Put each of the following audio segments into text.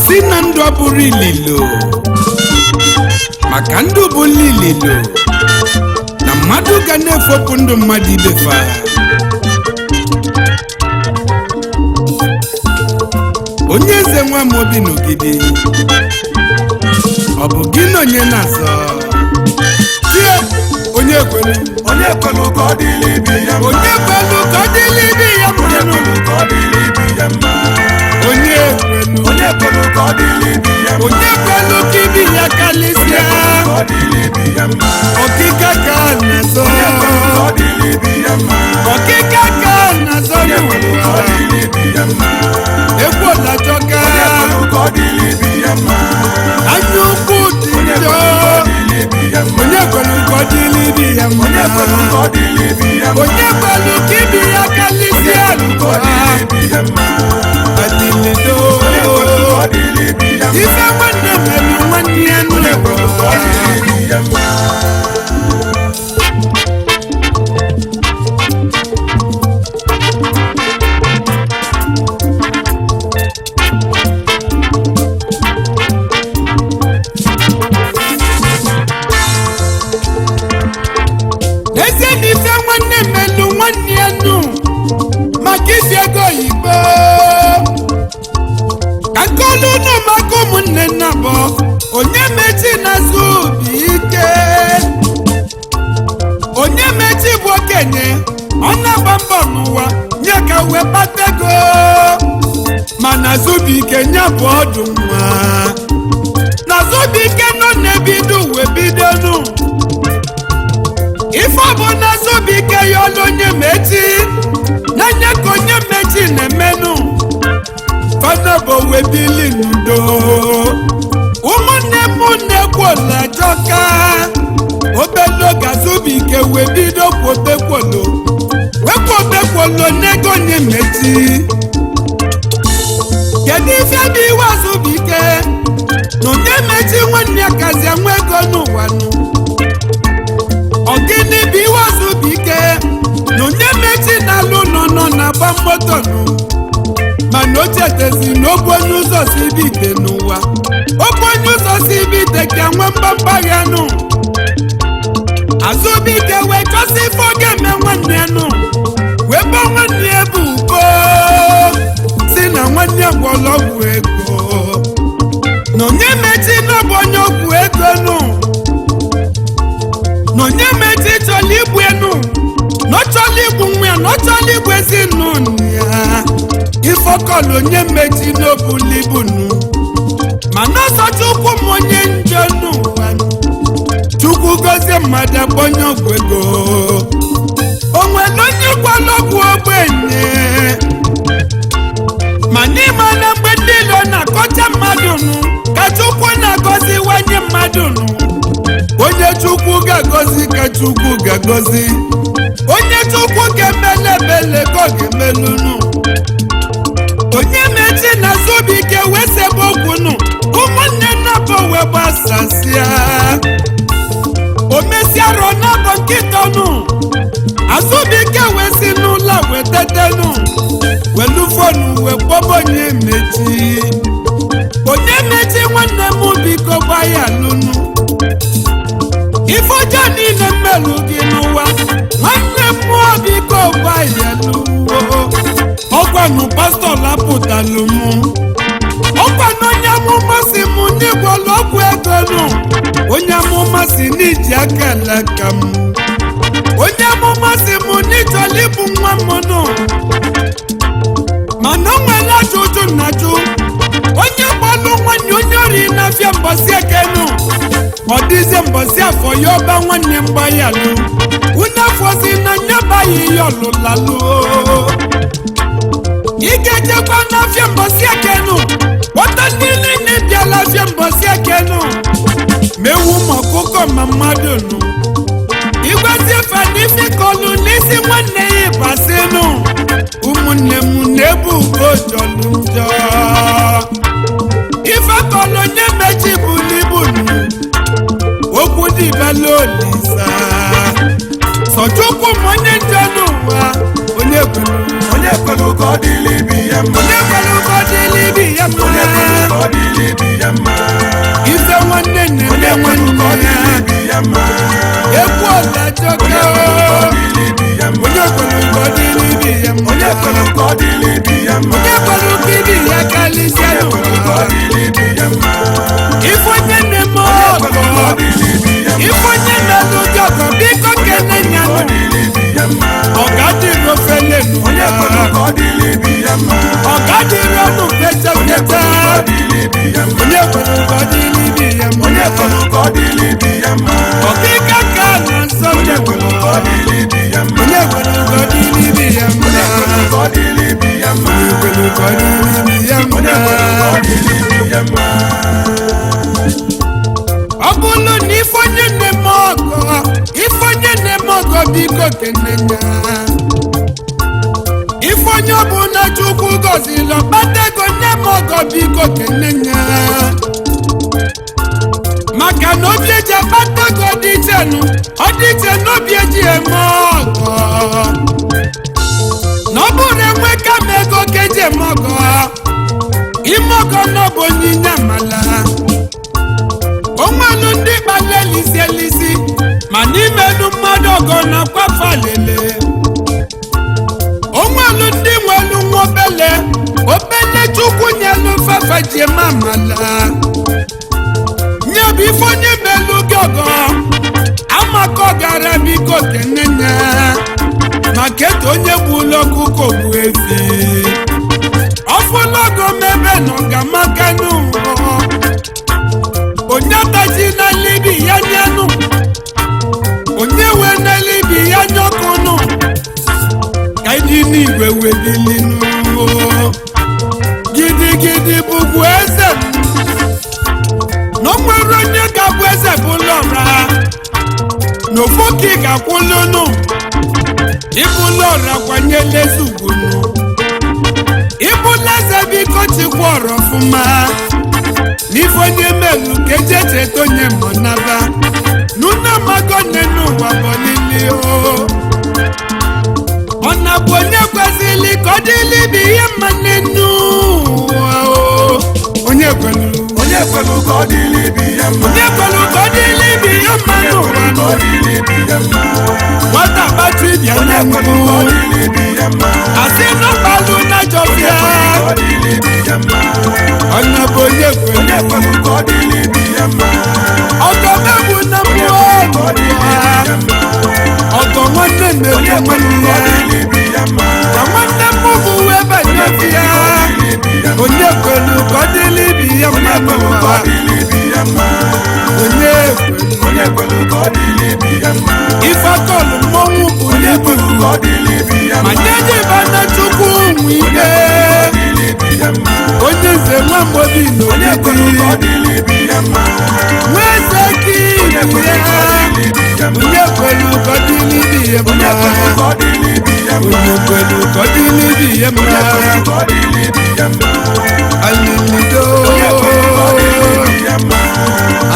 si na ndụ abụrụ ililo maka ndụ bụ ililo na mmadụ ga na-efopụ ndụ mmadụ ibefa onye eze nwa m obi n'ogidi ọ bụ gị na onye na-azọ tie onye kwelu ka ọ dịrị ibi ya mma onye kwelu ka ọ dịrị ibi ya mma ka ọ dịrị ibi ya mma onye kwelu ka ọ dịrị ibi ya mma onye kwelu ka ibi ya kalịsịa ka ọ dịrị ibi ya mma ọkịka ka na-azọ ka ọ dịrị ibi ya mma ọkịka ka na-azọ ka ọ dịrị ibi ya mma egwu ọlajọka ka ọ dịrị ibi ya mma anya ukwu dị njọ onye kwelu ka ọ dịrị ibi ya mma ka ọ dịrị ibi ya mma onye kwelu ka ibi ya kalịsịa ka ọ dịrị ibi ya mma adịlido ka ọ dịrị ibi ya mma ife nwanne melu nwanne ya nụ ka ọ dịrị ibi ya mma eze na ife nwanne melu nwanne ya nụ maka isi ego oyibo ka nkolu nụ maka ụmụnne nna bụ onye mechi na-azụ obi ike onye mechi bụ okenye ọ na-agba mbọ n'ụwa nye ka wee kpata ego mana zubike nye bụ ọdụ nwa na zubike nọ na-ebido uwe bido nụ ife ọ bụ na zubike ya ọlụ onye mechi n'anya ka onye mechi na-emenụ fanobo wee bili n'udo ụmụnne m na-ekwola jọka obele oge zubike wee bido kwobekwolo wee kwobekwolo n'ego onye mechi kedu ife bụ iwe azụbike na onye mechi nwanne ya kazi enwe ego n'ụwa nụ ọgịnị bụ iwe azụbike na onye mechi na-alụ nọ na-agba moto nụ mana o chetezi na okwu onye ụzọ si ibite n'ụwa okwu onye ụzọ si ibite ka enwe mgbamgba ya nụ azụbike wee chọsi ife oge eme nwanne ya nụ wee gba nwanne ya bụ ugo si na nwanne ya gwọrọ ọgwụ ego na onye mechi na bụ onye ọgwụ ego nụ na onye mechi chọrọ igbu enu na ọ chọrọ igbu nwa ya na ọ chọrọ igbu ezinụlọ ya ifọkọlụ onye mechi n'obulu ibu nụ mana ọsọ chukwu m onye njọ n'ụwa chukwu gozie mmadụ agba onye ọgwụ ego o nwere onye gwara ọgwụ ogbenye ma n'ime na mgbe niile ọ na-akọcha mmadụ nụ ka chukwu na-agọziwanye mmadụ nụ onye chukwu ga-agọzi ka chukwu ga-agọzi onye chukwu ga-emele ebele ka ọ ga-emelu nụ onye mechi na zubike wee sebe okwu nụ ụmụnne nnabọ wee gbasasịa o mesịa rọ n'abọ nkịta nụ azụbike wee si n'ụlọ wee tete nụ welu fonu wee kpọba onye mechi nwanne m biko gba ya lụnụ ife ọjọọ niile mmelụ gị n'ụwa nwanne m biko gba ya lụwo ọgwanụ pastọ lapụtalụ m ọgwanụ onye amụma si m n'igwọlụ ọgwụ ego nụ onye amụma si n'iji aka alaka m onye amụma si m n'ịchọrọ ịbụ nwa m nụ mana o nwere ajụjụ nnajụ onye gbalụ nwanne onye ori na-afịa mbọsị ekenụ ọ dịzie mbọsị afọ ya ọba nwanne mgbayalụ unu afọzi na nyabaghị ihe ọlụlalụ ị ga-ejekwa n'afịa mbọsị ekenụ kpọta ndị niile bịala afịa mbọsị ekenụ mewu ma ọkụkọ ma mmadụ nụ igwezie fanifi kọlụ n'isi nwanne ya ịbasinụ ụmụnne m na-ebu ugo jọlụ njọ ife kọlụ onye mechi bulu ibu nụ okwu dịbala olisa sọchukwu m onye njọ n'ụwa onye kwelu ka ọ dịrị ibi ya mma onye kwelu ka ọ dịrị ibi ya mma ifonye melu gọgọ biko kene nyanụ ọgadịrị ofele ọgadịrị ọnụ pete pete onye kwere ụgọdịlibi ya mma ọkịka ka na nsọ onye kwere ụgọdịlibi ya mma ọ bụrụ na ifonye na-eme ọgọ biko kene nya ifonye ọbụla Chukwu gọziri ọkpata ego nye m ọgọ biko kene nya maka na obi eji akpata ego dị iche nụ ọ dị iche na obi eji eme ọgọ na ọ bụrụ enwe kama ego ka eji eme ọgọ ime ọgọ na ọ bụ onyinye amala onwelu ndị kpala elisi ma n'imelu mmadụ ọgọ na kwafa lele onwelu ndị nwelu nwa obele Chukwu nyelu fafa ji eme amala nye bụ ifonye melu gị ọgọ amaka ọgara biko kene nya maka eto onye gbula ọkụkọ gbu efi ọfụlọgọ mebe na ọgamaka n'ụwa onye taji na libi ya nyanụ onye we na libi ya nyọkụnụ ka ịdị n'igwe webili n'ụwa gidigidi bụbu eze na o nwere onye ga-abụ eze bụ lọra na ofu ka ị ga-akwụlụnụ ịbụ lọra kwanyela eze ugwunu ịbụla eze biko chikwa ọrọ ọfụma n'ife onye melu ka eji echeta onye mọnaba nuna mago nne n'ụwa bọlili ọ na-bụ onye kwesịrị ka ọ dịli bụ ihe mma nne n'ụwa onye kwelu ka ọ dịlị bi ya mma n'ụwa nwata kpatu bịa na mbụ asị n'ọkpalụ na jọbịa onye bụ onye kwelu ọgọ mebu na mbụ ọgọ nwanne mmeri nwanne ya ka nwanne mbụ bụ wee banye ya onye kwelu ka ọ dịlị bi ya mma n'ụwa onye kwelu ife akọlụ mmọnwụ bụ n'ibu ma nye dịba na Chukwu ụmụ ike onye nze nwa mgbobi na onye kwelu nwa eze ka ibu ya onye kwelu ka ọ dịlị bi ya mma onye kwelu ka ọ dịlị bi ya mma alilido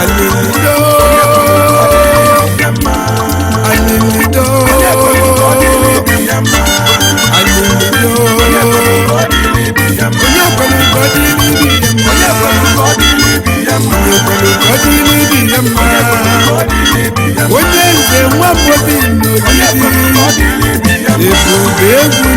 alilido alilido alilido onye kwelu ka ọ dịlị bi ya mma onye nze nwa mgbobi n'ogidi ebube egwu